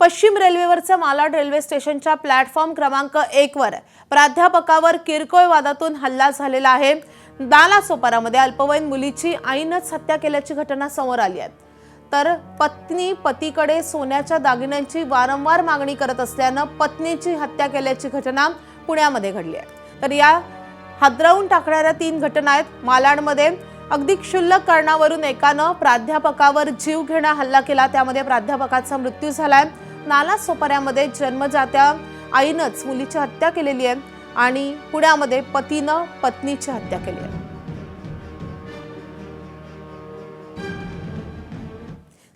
पश्चिम रेल्वेवरच्या मालाड रेल्वे स्टेशनच्या प्लॅटफॉर्म क्रमांक 1 वर प्राध्यापकावर किरकोळ वादातून हल्ला झालेला आहे। नालासोपारामध्ये अल्पवयीन मुलीची आईनंच हत्या केल्याची घटना समोर आली आहे। तर पत्नी पतीकडे सोन्याच्या दागिन्यांची वारंवार मागणी करत असल्याने पत्नीची हत्या केल्याची घटना पुण्यामध्ये घडली आहे। तर या हादरवून टाकणाऱ्या 3 घटना आहेत। मालाडमध्ये अगदी क्षुल्लक कारणावरून एकाने प्राध्यापकावर जीव घेणा हल्ला केला, त्यामध्ये प्राध्यापकाचा मृत्यू झालाय। नालासोपाऱ्यामध्ये जन्मजात्या आईनंच मुलीची हत्या केलेली आहे आणि पुण्यामध्ये पतीने पत्नीची हत्या केली आहे।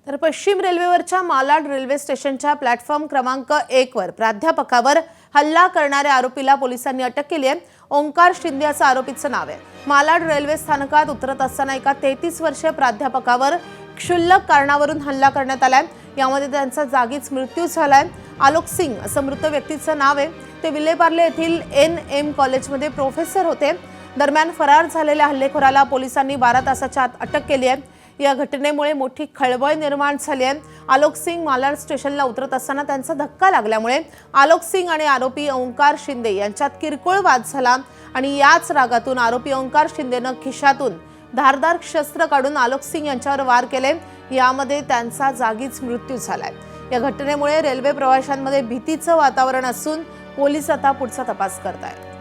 तर पश्चिम रेल्वेवरच्या मालाड रेल्वे स्टेशनच्या प्लॅटफॉर्म क्रमांक 1 वर प्राध्यापकावर हल्ला करणाऱ्या आरोपीला पोलिसांनी अटक केली आहे। ओंकार शिंदे असं आरोपीचं नाव आहे। मालाड रेल्वे स्थानकात उतरत असताना एका 33 वर्षीय प्राध्यापकावर क्षुल्लक कारणावरून हल्ला करण्यात आलाय। यामध्ये त्यांचा जागीच मृत्यू झालाय। आलोक सिंग असं मृत व्यक्तीचं नाव आहे। ते विलेपार्ले येथील NM कॉलेजमध्ये प्रोफेसर होते। दरम्यान फरार झालेल्या हल्लेखोराला पोलिसांनी 12 तासाच्या आत अटक केली आहे। या घटनेमुळे मोठी खळबळ निर्माण झाली आहे। आलोक सिंग मालाड स्टेशनला उतरत असताना त्यांचा धक्का लागल्यामुळे आलोक सिंग आणि आरोपी ओंकार शिंदे यांच्यात किरकोळ वाद झाला आणि याच रागातून आरोपी ओंकार शिंदेने खिशातून धारदार शस्त्र काढून आलोक सिंग यांच्यावर वार केले। यामध्ये त्यांचा जागीच मृत्यू झालाय। या घटनेमुळे रेल्वे प्रवाशांमध्ये भीतीचं वातावरण असून पोलीस आता पुढचा तपास करत आहेत।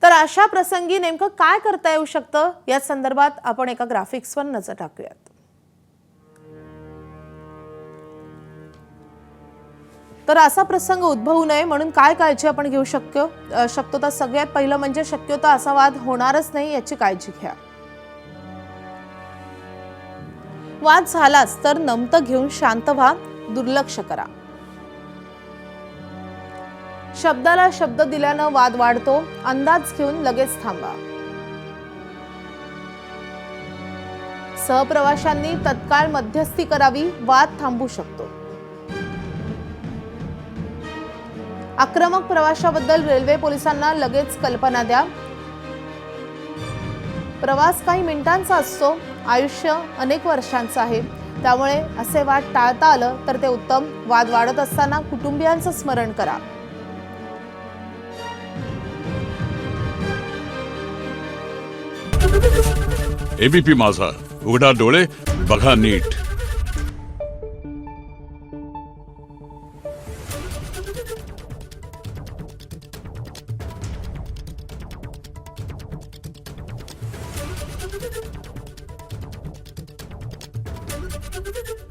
तर अशा प्रसंगी नेमकं काय करता येऊ शकतं या संदर्भात आपण एका ग्राफिक्सवर नजर टाकूयात। तर असा प्रसंग उद्भवू नये म्हणून काय काळजी आपण घेऊ शकतो तर सगळ्यात पहिलं म्हणजे शक्यतो असा वाद होणारच नाही याची काळजी घ्या। वाद झालाच तर नमतं घेऊन शांत व्हा, दुर्लक्ष करा। शब्दाला शब्द दिल्यानं वाद वाढतो, अंदाज घेऊन लगेच थांबा। सहप्रवाशांनी तत्काळ मध्यस्थी करावी, वाद थांबू शकतो। आक्रमक प्रवाशाबद्दल रेल्वे पोलिसांना लगेच कल्पना द्या। प्रवास काही मिनिटांचा असतो, आयुष्य अनेक वर्षांचं आहे, त्यामुळे असे वाद टाळता आलं तर ते उत्तम। वाद वाढत असताना कुटुंबियांचं स्मरण करा। ABP माझा, उघडा डोळे बघा नीट। Thank you.